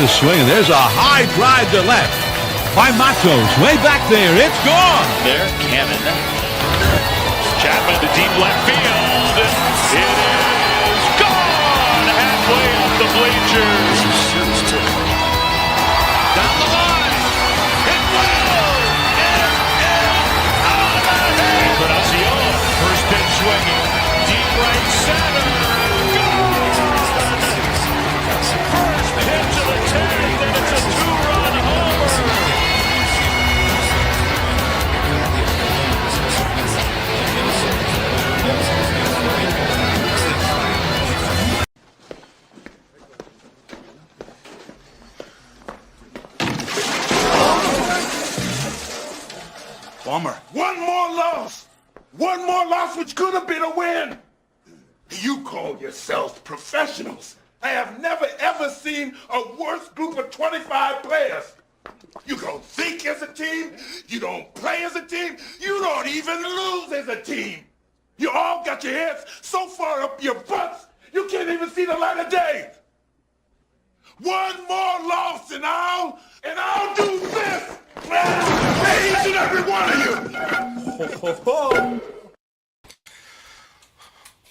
a swing, and there's a high drive to left by Matos. Way back there. It's gone. There, Cannon. Chapman to deep left field. It is gone. Halfway up the bleachers. Down the line. It will. It is out of here. Encarnacion. First pitch swinging. Deep right center. Hit to the 10th, and it's a two-run homer. Bummer. One more loss. One more loss which could have been a win. You call yourselves professionals. I have never, ever seen a worse group of 25 players. You don't think as a team. You don't play as a team. You don't even lose as a team. You all got your heads so far up your butts, you can't even see the light of day. One more loss and I'll do this. Each and every one of you.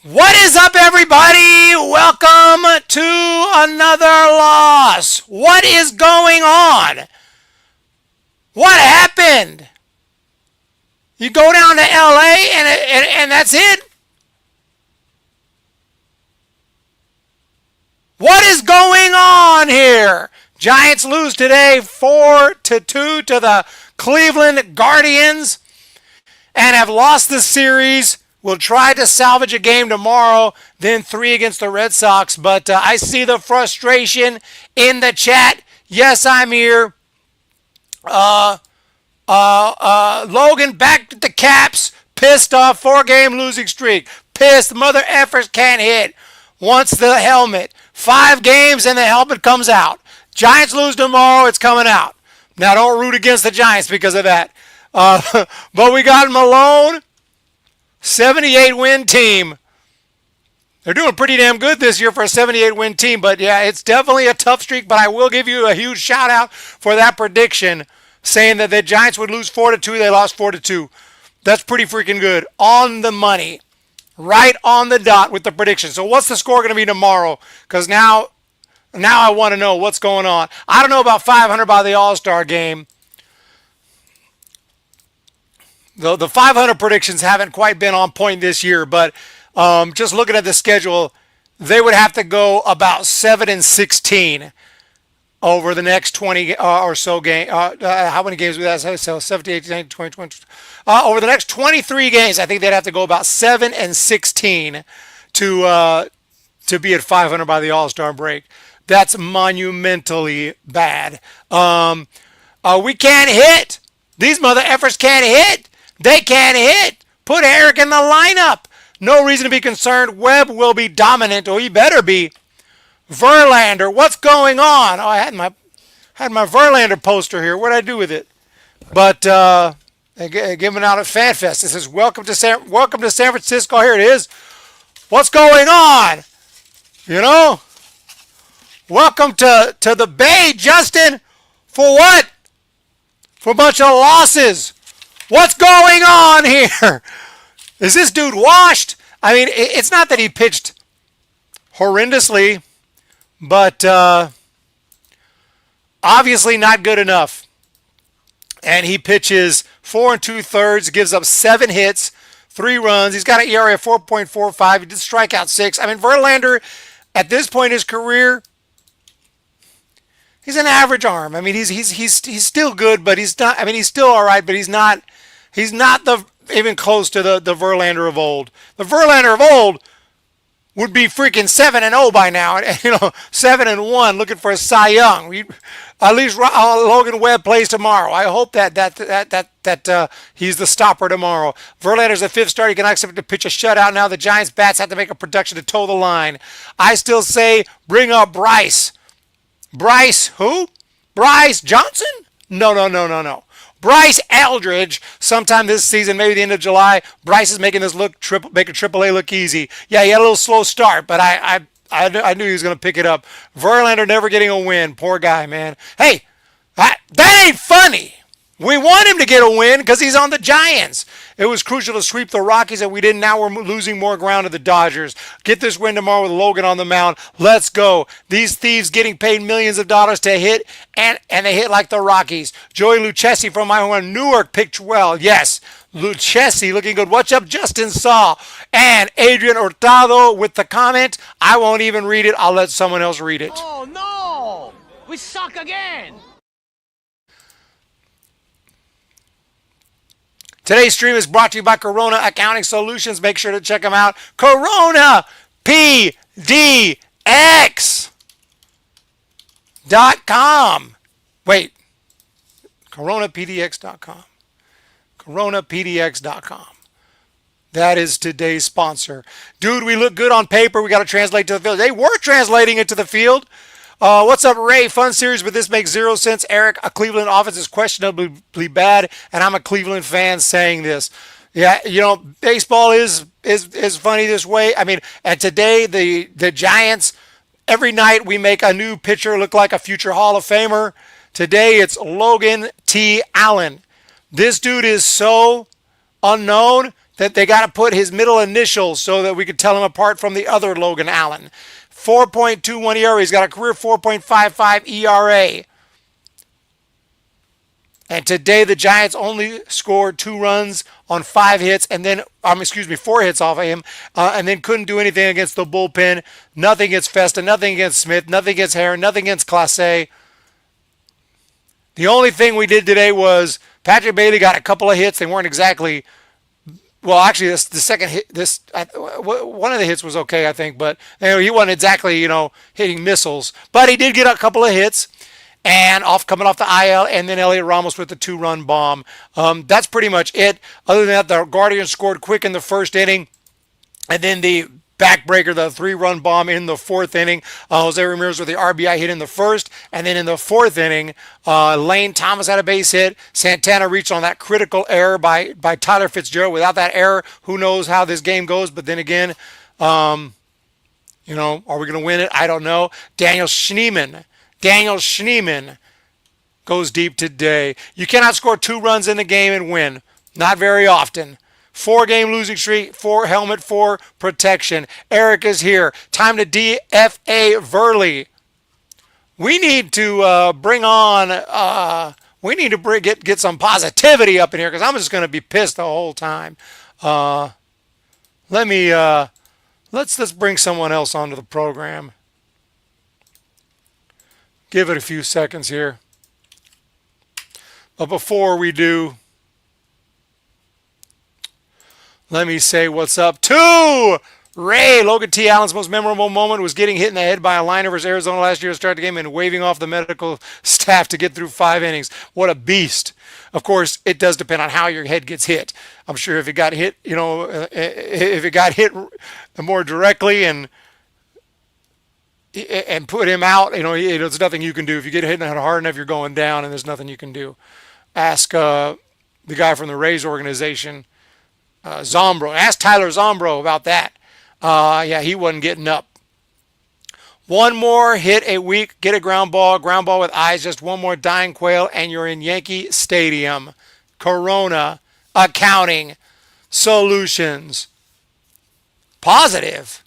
What is up, everybody? Welcome to another loss. What is going on? What happened? You go down to LA and that's it? What is going on here? Giants lose today 4-2 to the Cleveland Guardians and have lost the series. We'll try to salvage a game tomorrow, then 3 against the Red Sox. But I see the frustration in the chat. Yes, I'm here. Logan back to the Caps. Pissed off. 4-game losing streak. Pissed. Mother effers can't hit. Wants the helmet. 5 games and the helmet comes out. Giants lose tomorrow. It's coming out. Now, don't root against the Giants because of that. But we got Malone. 78-win team. They're doing pretty damn good this year for a 78-win team. But, yeah, it's definitely a tough streak. But I will give you a huge shout-out for that prediction, saying that the Giants would lose 4-2. They lost 4-2. That's pretty freaking good. On the money. Right on the dot with the prediction. So what's the score going to be tomorrow? Because now I want to know what's going on. I don't know about 500 by the All-Star game. The 500 predictions haven't quite been on point this year, but just looking at the schedule, they would have to go about 7-16 over the next 20 or so games. How many games would that say? So 17, 18, 19, 20, 20. Over the next 23 games, I think they'd have to go about 7-16 to be at 500 by the All-Star break. That's monumentally bad. We can't hit. These mother effers can't hit. They can't hit. Put Eric in the lineup. No reason to be concerned. Webb will be dominant, or he better be. Verlander, what's going on? Oh, I had my Verlander poster here. What did I do with it? But giving out at FanFest. It says, welcome to San Francisco. Here it is. What's going on? You know? Welcome to the Bay, Justin. For what? For a bunch of losses. What's going on here? Is this dude washed? I mean, it's not that he pitched horrendously, but obviously not good enough. And he pitches 4 2/3, gives up 7 hits, 3 runs. He's got an ERA of 4.45. He did strike out 6. I mean, Verlander, at this point in his career, he's an average arm. I mean, he's still good, but he's not. I mean, he's still all right, but he's not even close to the Verlander of old. The Verlander of old would be freaking 7-0 by now, 7-1, looking for a Cy Young. At least Logan Webb plays tomorrow. I hope that he's the stopper tomorrow. Verlander's the 5th starter. He can accept to pitch a shutout now. The Giants bats have to make a production to toe the line. I still say bring up Bryce. Bryce who? Bryce Johnson? No. Bryce Eldridge, sometime this season, maybe the end of July. Bryce is making this make a AAA look easy. Yeah, he had a little slow start, but I knew he was going to pick it up. Verlander never getting a win. Poor guy, man. Hey, that ain't funny. We want him to get a win because he's on the Giants. It was crucial to sweep the Rockies, and we didn't. Now we're losing more ground to the Dodgers. Get this win tomorrow with Logan on the mound. Let's go. These thieves getting paid millions of dollars to hit, and they hit like the Rockies. Joey Lucchesi from my home Newark pitched well. Yes, Lucchesi looking good. What's up, Justin Saw? And Adrian Hurtado with the comment. I won't even read it. I'll let someone else read it. Oh, no! We suck again! Today's stream is brought to you by Corona Accounting Solutions. Make sure to check them out. Corona PDX.com. Wait. CoronaPDX.com. CoronaPDX.com. That is today's sponsor. Dude, we look good on paper. We got to translate to the field. They were translating it to the field. What's up, Ray? Fun series, but this makes zero sense. Eric, a Cleveland offense is questionably bad, and I'm a Cleveland fan saying this. Yeah, you know, baseball is funny this way. I mean, and today the Giants, every night we make a new pitcher look like a future Hall of Famer. Today it's Logan T. Allen. This dude is so unknown that they got to put his middle initials so that we could tell him apart from the other Logan Allen. 4.21 ERA. He's got a career 4.55 ERA. And today the Giants only scored 2 runs on 5 hits, and then 4 hits off of him, and then couldn't do anything against the bullpen. Nothing against Festa, nothing against Smith, nothing against Heron, nothing against Clase. The only thing we did today was Patrick Bailey got a couple of hits. They weren't exactly. Well, actually, the second hit, one of the hits was okay, I think, but he wasn't exactly, hitting missiles. But he did get a couple of hits, and coming off the IL, and then Elliot Ramos with the 2-run bomb. That's pretty much it. Other than that, the Guardians scored quick in the first inning, and then the backbreaker, the 3-run bomb in the 4th inning. Jose Ramirez with the RBI hit in the first, and then in the 4th inning, Lane Thomas had a base hit. Santana reached on that critical error by Tyler Fitzgerald. Without that error, who knows how this game goes? But then again, are we going to win it? I don't know. Daniel Schneemann goes deep today. You cannot score 2 runs in the game and win. Not very often. 4-game losing streak, 4 helmet, 4 protection. Eric is here. Time to DFA Verley. We need to bring on. We need to get some positivity up in here because I'm just going to be pissed the whole time. Let's bring someone else onto the program. Give it a few seconds here. But before we do, let me say what's up to Ray. Logan T. Allen's most memorable moment was getting hit in the head by a liner versus Arizona last year to start the game and waving off the medical staff to get through 5 innings. What a beast. Of course, it does depend on how your head gets hit. I'm sure if it got hit, if it got hit more directly and put him out, there's nothing you can do. If you get hit hard enough, you're going down, and there's nothing you can do. Ask the guy from the Rays organization, Zombro. Ask Tyler Zombro about that. He wasn't getting up. One more hit a week, get a ground ball with eyes, just one more dying quail, and you're in Yankee Stadium. Corona Accounting Solutions. Positive.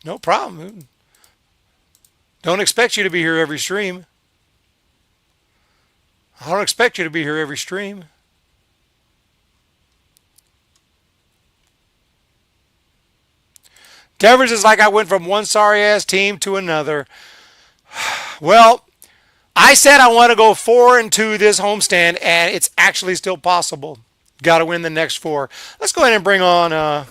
No problem. Don't expect you to be here every stream. I don't expect you to be here every stream. Devers is like I went from one sorry-ass team to another. Well, I said I want to go 4-2 this homestand, and it's actually still possible. Got to win the next 4. Let's go ahead and bring on.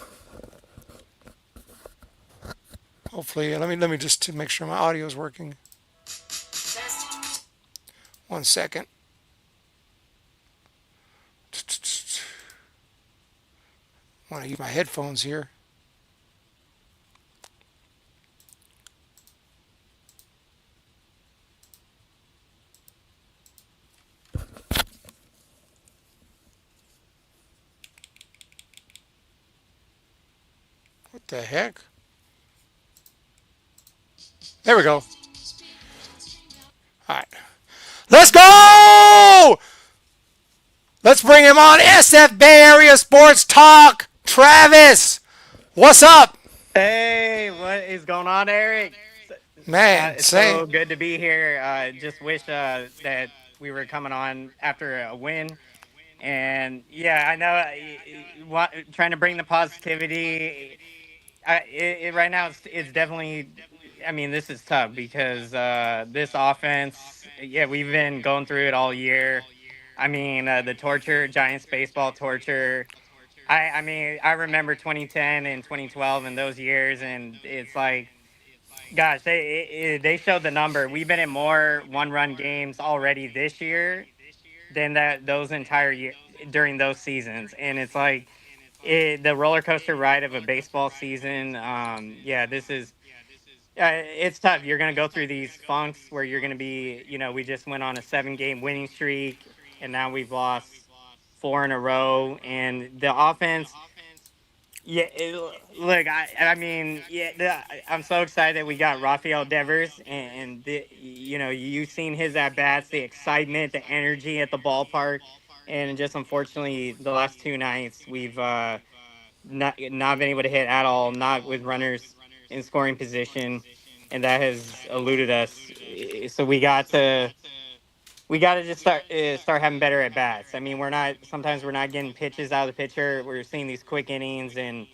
Hopefully, let me just to make sure my audio is working. 1 second. I want to use my headphones here. The heck? There we go. All right. Let's go! Let's bring him on. SF Bay Area Sports Talk. Travis, what's up? Hey, what is going on, Eric? Man, It's say. so good to be here. Just wish that we were coming on after a win. And yeah, I know trying to bring the positivity. Right now, it's definitely. I mean, this is tough because this offense. Yeah, we've been going through it all year. I mean, the torture, Giants baseball torture. I mean, I remember 2010 and 2012 and those years, and it's like, gosh, they showed the number. We've been in more one-run games already this year than that those entire year during those seasons, and it's like the roller coaster ride of a baseball season. Yeah, this is. It's tough. You're going to go through these funks where you're going to be, we just went on a 7 game winning streak and now we've lost 4 in a row. And the offense, yeah, look, I mean, yeah, I'm so excited that we got Rafael Devers, and you've seen his at bats, the excitement, the energy at the ballpark, and just unfortunately, the last 2 nights we've not been able to hit at all, not with runners in scoring position, and that has eluded us. So we got to just start having better at bats. I mean, we're not getting pitches out of the pitcher. We're seeing these quick innings, and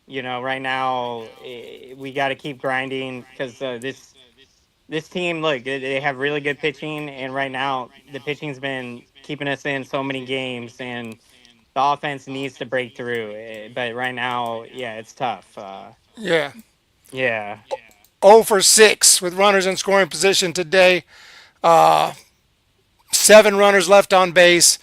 right now we got to keep grinding because this team, look, they have really good pitching, and right now the pitching's been keeping us in so many games, and the offense needs to break through. But right now, yeah, it's tough. Yeah. Yeah. 0 for 6 with runners in scoring position today. 7 runners left on base,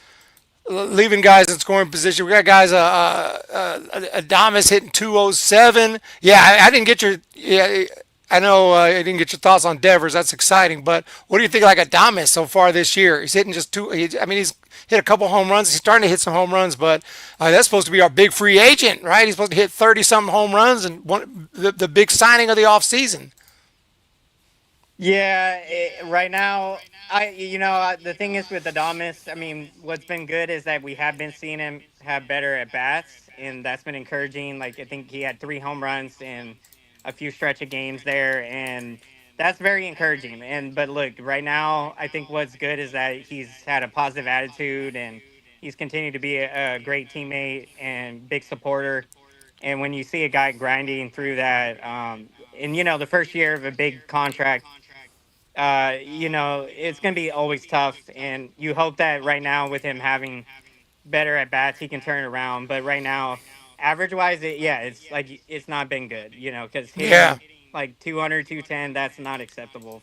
leaving guys in scoring position. We got guys, Adamas hitting 207. Yeah, I didn't get your. Yeah, I know I didn't get your thoughts on Devers. That's exciting. But what do you think like Adamas so far this year? He's hitting just two. I mean, he's hit a couple home runs. He's starting to hit some home runs, but that's supposed to be our big free agent, right? He's supposed to hit 30-something home runs and the big signing of the offseason. Yeah, right now, the thing is with Adamas, I mean, what's been good is that we have been seeing him have better at bats, and that's been encouraging. Like, I think he had 3 home runs in a few stretch of games there, and that's very encouraging. But look, right now, I think what's good is that he's had a positive attitude, and he's continued to be a great teammate and big supporter. And when you see a guy grinding through that, and the first year of a big contract, it's going to be always tough. And you hope that right now, with him having better at bats, he can turn it around. But right now, average wise, yeah, it's like it's not been good, because Yeah. hitting like 200, 210, that's not acceptable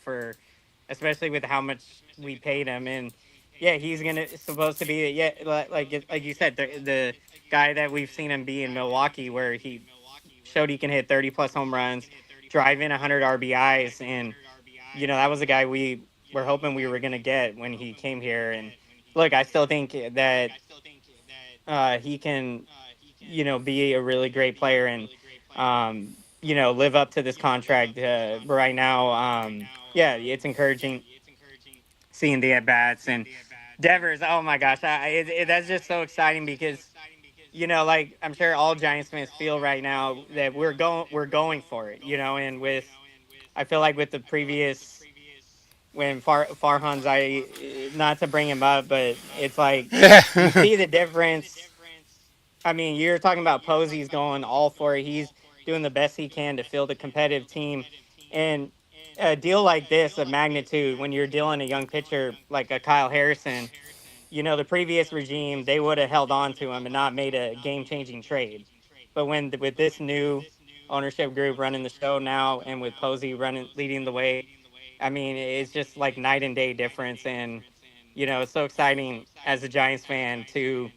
especially with how much we paid him. And yeah, he's supposed to be, yeah, like you said, the guy that we've seen him be in Milwaukee, where he showed he can hit 30 plus home runs, drive in 100 RBIs, and that was a guy we were hoping we were going to get when he came here. And look, I still think that he can, be a really great player and, live up to this contract. But right now, yeah, it's encouraging seeing the at bats and Devers. Oh my gosh, that's just so exciting because like I'm sure all Giants fans feel right now that we're going for it. And I feel like with the previous when Farhan's, not to bring him up, but it's like you Yeah. see the difference. I mean, you're talking about Posey's going all for it. He's doing the best he can to field a competitive team, and a deal like this of magnitude when you're dealing a young pitcher like a Kyle Harrison. The previous regime, they would have held on to him and not made a game-changing trade. But with this new ownership group running the show now, and with Posey leading the way, I mean, it's just like night and day difference. And it's so exciting as a Giants fan to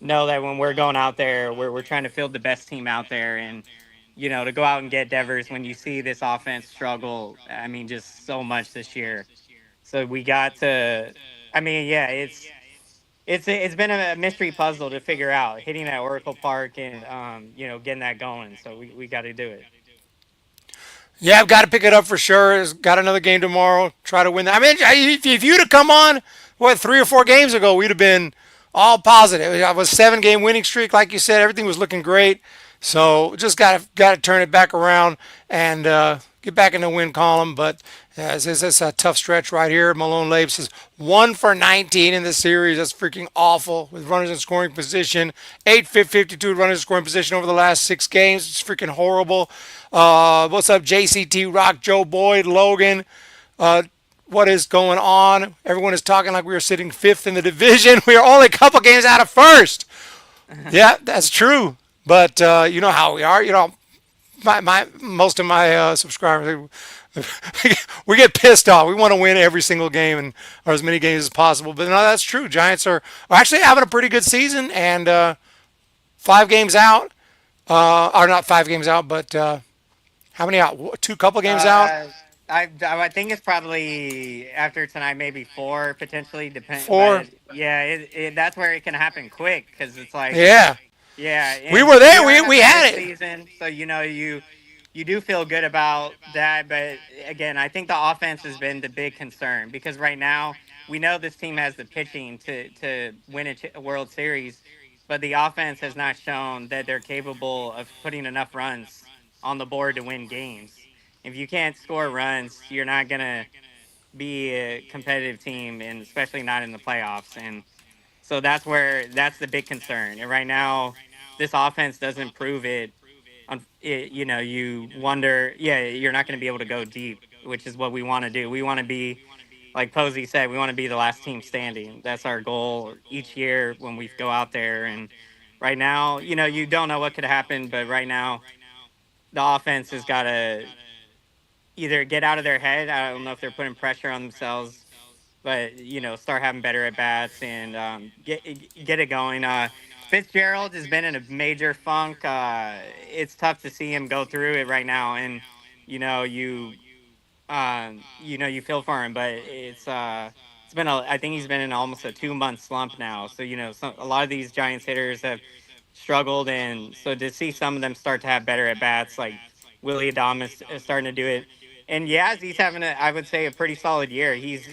know that when we're going out there, we're trying to field the best team out there, and to go out and get Devers when you see this offense struggle. I mean, just so much this year. So we got to. I mean, yeah, it's been a mystery puzzle to figure out hitting that Oracle Park and getting that going. So we got to do it. Yeah, I've got to pick it up for sure. Got another game tomorrow. Try to win that. I mean, if you'd have come on, 3 or 4 games ago, we'd have been all positive. I was 7 game winning streak, like you said. Everything was looking great. So just got to turn it back around and get back in the win column. But it's a tough stretch right here. Malone Labes is 1 for 19 in the series. That's freaking awful with runners in scoring position. 852 runners in scoring position over the last 6 games. It's freaking horrible. What's up, JCT Rock, Joe Boyd, Logan? What is going on? Everyone is talking like we are sitting 5th in the division. We are only a couple games out of first. Yeah, that's true. But you know how we are. My most of my subscribers, we get pissed off. We want to win every single game or as many games as possible. But no, that's true. Giants are actually having a pretty good season and 5 games out. Or not 5 games out, but how many out? Couple games out. I think it's probably after tonight, maybe 4 potentially. Depend, 4. but yeah, that's where it can happen quick because it's like Yeah, yeah, we and were we there. are We having a had good it. season, so you do feel good about that. But again, I think the offense has been the big concern because right now we know this team has the pitching to win a World Series, but the offense has not shown that they're capable of putting enough runs on the board to win games. If you can't score runs, you're not gonna be a competitive team, and especially not in the playoffs. And so that's the big concern. And right now, this offense doesn't prove it. You wonder, yeah, you're not going to be able to go deep, which is what we want to do. We want to be, like Posey said, we want to be the last team standing. That's our goal each year when we go out there. And right now, you don't know what could happen, but right now, the offense has got to either get out of their head. I don't know if they're putting pressure on themselves, but start having better at bats and get it going. Fitzgerald has been in a major funk. It's tough to see him go through it right now, and you know you you feel for him, but it's been I think he's been in almost a 2 month slump now. So a lot of these Giants hitters have struggled, and so to see some of them start to have better at bats, like Willie Adames is starting to do it, and Yaz, he's having I would say a pretty solid year. He's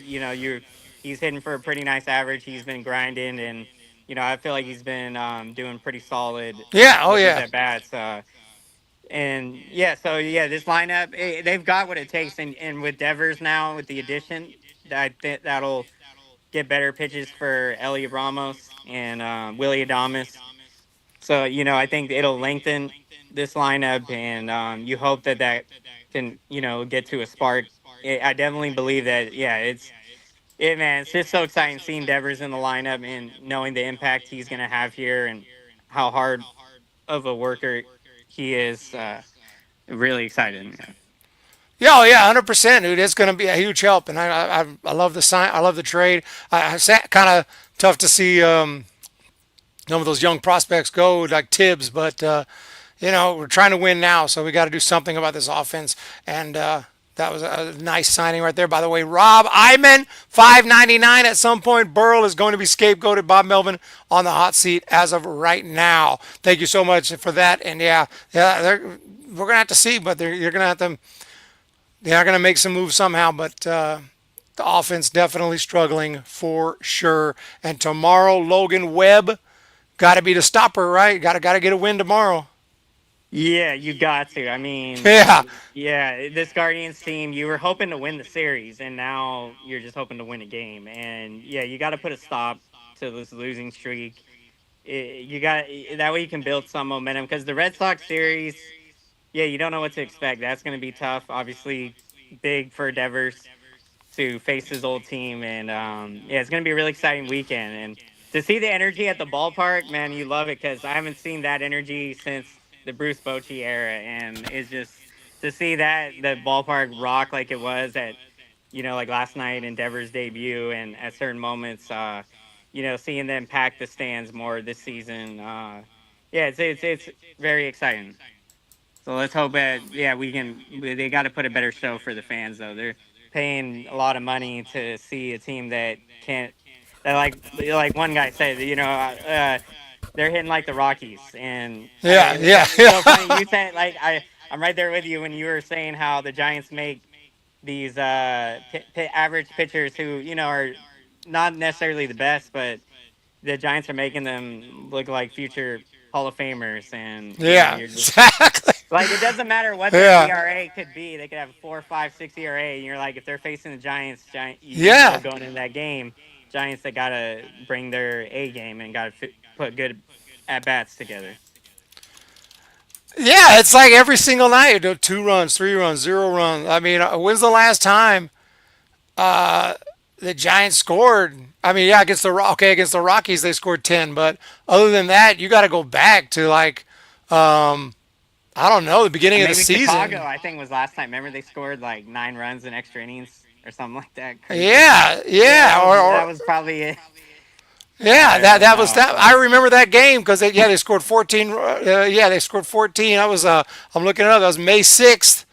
hitting for a pretty nice average. He's been grinding, and I feel like he's been doing pretty solid Yeah. Oh with his yeah. at bats. And yeah, so yeah, this lineup they've got what it takes, and with Devers now with the addition, that'll get better pitches for Elliot Ramos and Willie Adames. So I think it'll lengthen this lineup, and you hope that can get to a spark. I definitely believe that. Yeah, man. It's just so exciting seeing Devers in the lineup and knowing the impact he's going to have here and how hard of a worker he is. Really excited. Yeah. Yeah, oh yeah, 100%, dude. It's going to be a huge help, and I love the sign. I love the trade. It's kind of tough to see some of those young prospects go like Tibbs, but we're trying to win now, so we got to do something about this offense. And that was a nice signing right there. By the way, Rob Iman, 5.99 at some point. Burl is going to be scapegoated. Bob Melvin on the hot seat as of right now. Thank you so much for that. And yeah, we're gonna have to see, but you're gonna have to. They are going to make some moves somehow, but the offense definitely struggling for sure. And tomorrow, Logan Webb got to be the stopper, right? Got to get a win tomorrow. Yeah, you got to. I mean, Yeah, yeah, this Guardians team, you were hoping to win the series, and now you're just hoping to win a game. And yeah, you got to put a stop to this losing streak. You got that way you can build some momentum because the Red Sox series, yeah, you don't know what to expect. That's going to be tough. Obviously, big for Devers to face his old team, and yeah, it's going to be a really exciting weekend. And to see the energy at the ballpark, man, you love it because I haven't seen that energy since the Bruce Bochy era, and it's just to see the ballpark rock like it was at like last night in Devers' debut, and at certain moments, seeing them pack the stands more this season. Yeah, it's very exciting. So let's hope that yeah we can. They got to put a better show for the fans though. They're paying a lot of money to see a team that can't Like one guy said, they're hitting like the Rockies, and Yeah, yeah, it's so funny. yeah. You said I'm right there with you when you were saying how the Giants make these average pitchers who are not necessarily the best, but the Giants are making them look like future Hall of Famers, and Yeah, you're just exactly. like, it doesn't matter what their Yeah, ERA could be. They could have a 4, 5, 6 ERA, and you're like, if they're facing the Giants, you know yeah, going into that game, Giants that gotta bring their A game and gotta put good at bats together. yeah. It's like every single night, 2 runs, 3 runs, 0 runs. I mean, when's the last time the Giants scored? I mean, yeah, against the Rockies they scored 10, but other than that, you got to go back to like I don't know, the beginning of the Maybe Chicago, season. I think, was last time. Remember they scored like 9 runs in extra innings or something like that. Crazy. Yeah, Yeah, yeah, that was probably it. yeah, I that don't that was know, that. I but remember that game because they scored 14. Yeah, they scored 14. I was I'm looking it up. That was May 6th,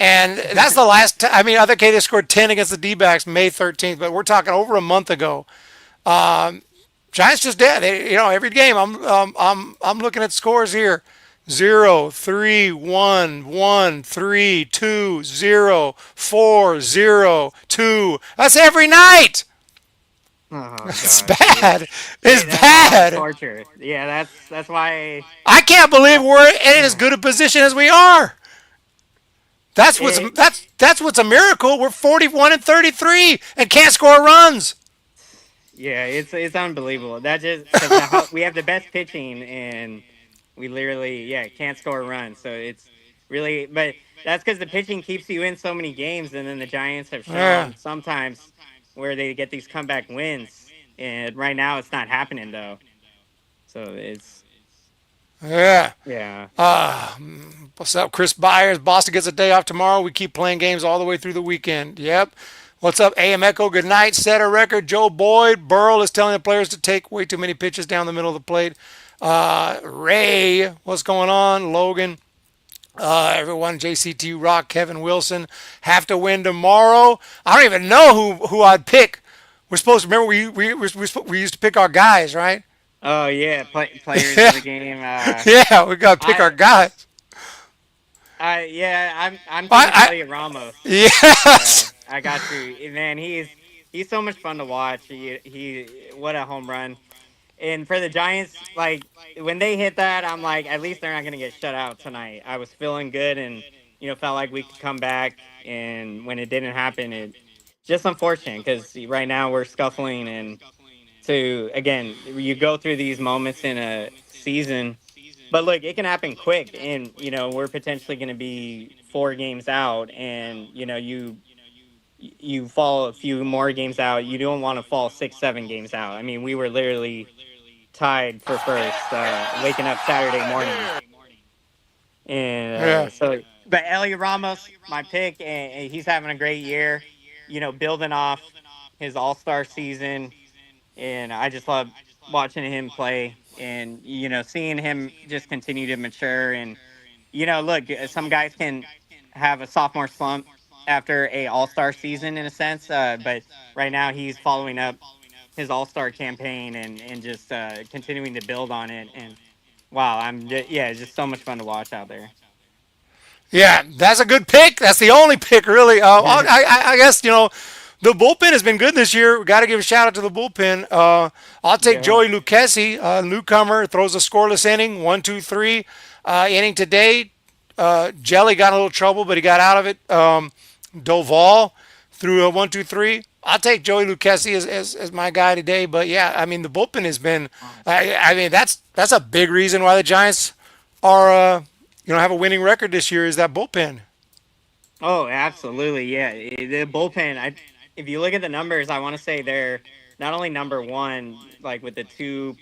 and that's the last. I mean, I think they scored 10 against the D-backs May 13th, but we're talking over a month ago. Giants just dead. Every game I'm looking at scores here. 0, 3, 1, 1, 3, 2, 0, 4, 0, 2. That's every night. oh It's gosh, yeah. bad. It's That's awesome bad. torture. Yeah, that's why. I can't believe Well, we're in as good a position as we are. That's what's it, that's what's a miracle. We're 41-33 and can't score runs. yeah, it's unbelievable. That just because we have the best pitching and we literally can't score a run. So it's really, but that's because the pitching keeps you in so many games, and then the Giants have Yeah, shown sometimes where they get these comeback wins, and right now it's not happening though. So it's yeah. yeah. What's up, Chris Byers? Boston gets a day off tomorrow. We keep playing games all the way through the weekend. Yep. What's up, AM Echo? Good night. Set a record. Joe Boyd. Burl is telling the players to take way too many pitches down the middle of the plate. Ray, what's going on? Logan. Everyone, JCT Rock, Kevin Wilson have to win tomorrow. I don't even know who I'd pick. We're supposed to remember we used to pick our guys, right? Oh yeah, players of Yeah, the game. yeah, we got to pick our I guys. I'm thinking I Elliot Ramos. yes, I got you, man. He's so much fun to watch. He what a home run. And for the Giants, like when they hit that, I'm like, at least they're not going to get shut out tonight. I was feeling good, and felt like we could come back. And when it didn't happen, it just unfortunate because right now we're scuffling. And to again, you go through these moments in a season, but look, it can happen quick. And we're potentially going to be 4 games out, and you fall a few more games out. You don't want to fall 6, 7 games out. I mean, we were literally tied for first, waking up Saturday morning. And yeah, but Elliot Ramos, my pick, and he's having a great year, building off his All Star season. And I just love watching him play and, seeing him just continue to mature. And, look, some guys can have a sophomore slump after a All Star season in a sense, but right now he's following up his All Star campaign and just continuing to build on it. And wow, it's just so much fun to watch out there. yeah. That's a good pick. That's the only pick, really. I guess the bullpen has been good this year. We got to give a shout out to the bullpen. I'll take Yeah. Joey Lucchesi, newcomer, throws a scoreless inning, 1-2-3 inning today. Jelly got in a little trouble, but he got out of it. Doval threw a 1-2-3. I'll take Joey Lucchesi as my guy today. But yeah, I mean the bullpen has been. I mean that's a big reason why the Giants are have a winning record this year is that bullpen. Oh, absolutely. Yeah. The bullpen, if you look at the numbers, I want to say they're not only number one, like with the 2.5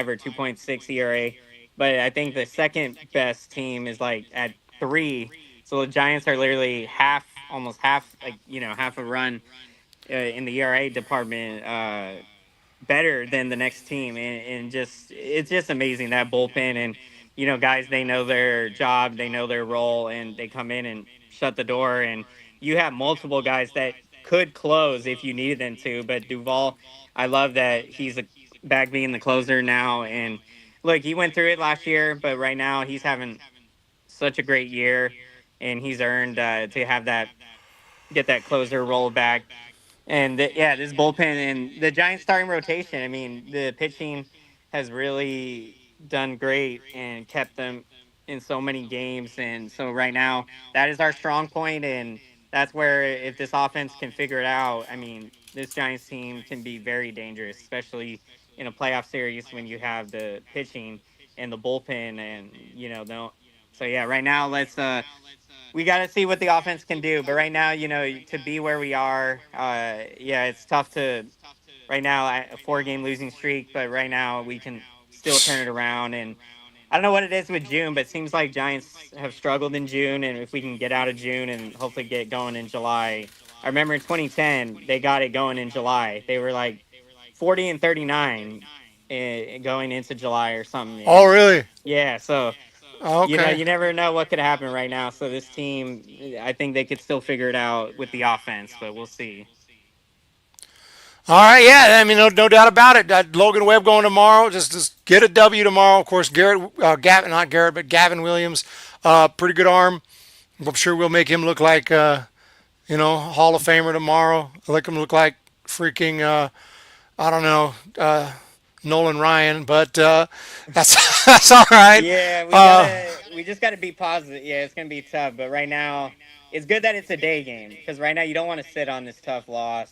or 2.6 ERA, but I think the second best team is like at 3. So the Giants are literally almost half, like, half a run in the ERA department better than the next team. And just, it's just amazing that bullpen. And, guys, they know their job, they know their role, and they come in and shut the door. And you have multiple guys that could close if you needed them to. But Duvall, I love that he's back being the closer now. And look, he went through it last year, but right now he's having such a great year, and he's earned to have that get that closer role back. And yeah, this bullpen and the Giants starting rotation. I mean, the pitching has really done great and kept them in so many games. And so right now, that is our strong point, and that's where if this offense can figure it out, I mean, this Giants team can be very dangerous, especially in a playoff series when you have the pitching and the bullpen, and no. So yeah, right now we got to see what the offense can do. But right now, to be where we are, yeah, it's tough to right now a 4-game losing streak. But right now, we can still turn it around. And I don't know what it is with June, but it seems like Giants have struggled in June. And if we can get out of June and hopefully get going in July, I remember in 2010 they got it going in July. They were like 40-39 going into July or something. Oh, really? Yeah, so Okay. you never know what could happen right now. So this team, I think they could still figure it out with the offense, but we'll see. All right, yeah, I mean, no doubt about it. Logan Webb going tomorrow. Just get a W tomorrow. Of course, not Garrett, but Gavin Williams, pretty good arm. I'm sure we'll make him look like, Hall of Famer tomorrow. I'll make him look like freaking, I don't know, Nolan Ryan, but that's all right. Yeah, we just gotta be positive. Yeah, it's gonna be tough, but right now it's good that it's a day game because right now you don't want to sit on this tough loss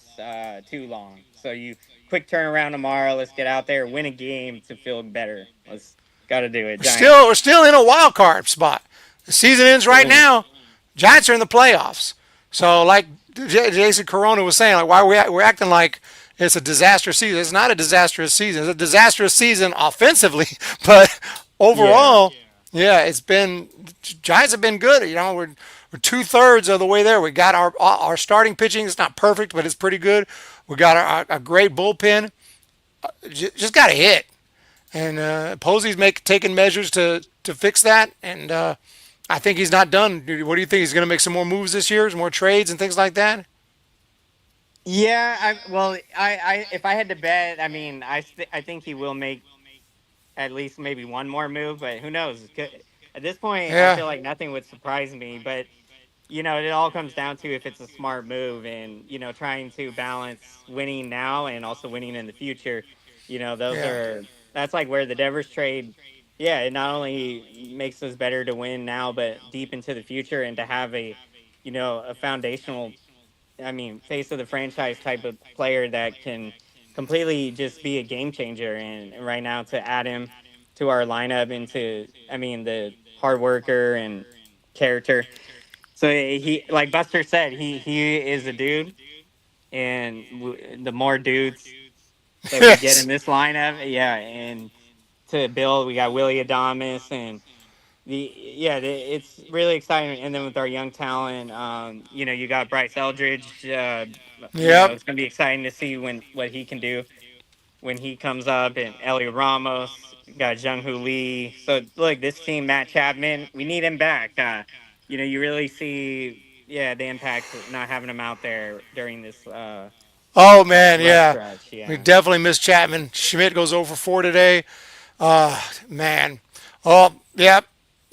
too long. So you quick turnaround tomorrow. Let's get out there, win a game to feel better. Let's gotta do it. We're still in a wild card spot. The season ends right now. Giants are in the playoffs. So like Jason Corona was saying, like why we're acting like it's a disastrous season. It's not a disastrous season. It's a disastrous season offensively, but overall, yeah, it's been Giants have been good. We're 2/3 of the way there. We got our starting pitching. It's not perfect, but it's pretty good. We got a great bullpen. Just got to hit, and Posey's taking measures to fix that. And I think he's not done. What do you think? He's going to make some more moves this year, some more trades and things like that. Yeah, I if I had to bet, I mean, I think he will make at least maybe one more move, but who knows? At this point, I feel like nothing would surprise me. But it all comes down to if it's a smart move, and trying to balance winning now and also winning in the future. That's like where the Devers trade. Yeah, it not only makes us better to win now, but deep into the future and to have a foundational, I mean, face of the franchise type of player that can completely just be a game changer. And right now to add him to our lineup the hard worker and character. So he, like Buster said, he is a dude, and the more dudes that we get in this lineup, yeah, and to build, we got Willie Adames and it's really exciting. And then with our young talent, you got Bryce Eldridge. It's gonna be exciting to see what he can do when he comes up, and Elliot Ramos, got Jung Hoo Lee. So look, this team, Matt Chapman, we need him back. You really see, the impact of not having him out there during this. Oh man, yeah. Stretch, yeah. We definitely miss Chapman. Schmidt goes over 4 today. Man. Oh yeah.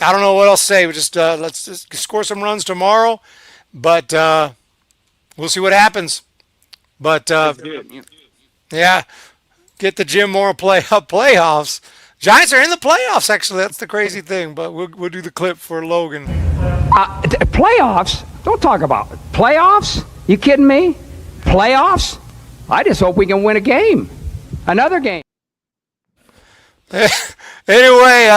I don't know what else to say. We let's just score some runs tomorrow, but we'll see what happens. But yeah, get the Jim Moore playoffs. Giants are in the playoffs. Actually, that's the crazy thing. But we'll do the clip for Logan. Playoffs? Don't talk about it. Playoffs? You kidding me? Playoffs? I just hope we can win a game, another game. Anyway,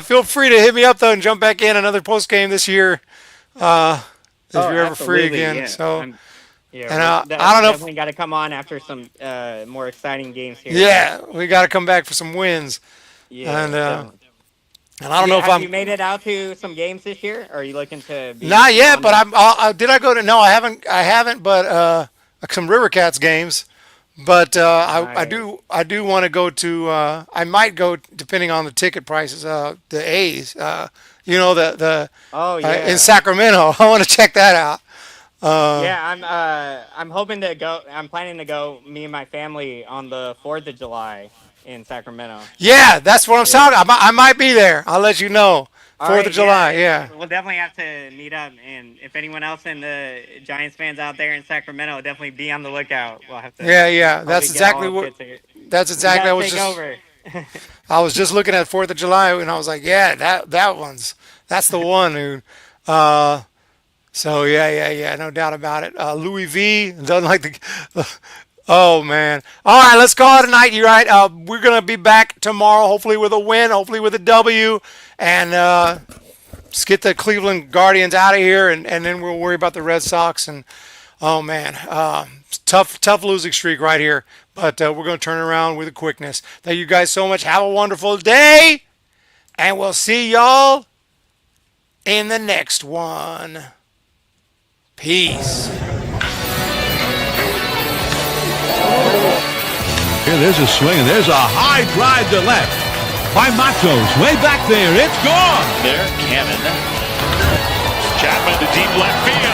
feel free to hit me up though and jump back in another post game this year if you're ever free again. Yeah. So, I don't know. Definitely got to come on after some more exciting games here. Yeah, we got to come back for some wins. Yeah, and I don't know if have you made it out to some games this year? Or are you looking to? Not yet, but did I go to? No, I haven't. But some River Cats games. But nice. I do want to go to. I might go depending on the ticket prices. The A's, in Sacramento. I want to check that out. I'm hoping to go. I'm planning to go. Me and my family on the 4th of July in Sacramento. Yeah, that's what I'm talking. I might be there. I'll let you know. 4th of July. Yeah. We'll definitely have to meet up, and if anyone else in the Giants fans out there in Sacramento, definitely be on the lookout. We'll have to. Yeah. That's exactly what. That's exactly. I was just looking at 4th of July, and I was like, yeah, that's the one, dude. So yeah, no doubt about it. Louis V doesn't like the. Oh man! All right, let's call it a night. You're right. We're gonna be back tomorrow, hopefully with a win, hopefully with a W, and just get the Cleveland Guardians out of here, and then we'll worry about the Red Sox. And oh man, tough losing streak right here, but we're gonna turn around with a quickness. Thank you guys so much. Have a wonderful day, and we'll see y'all in the next one. Peace. Here, there's a swing, and there's a high drive to left by Matos. Way back there. It's gone. There, Cannon. Chapman to deep left field.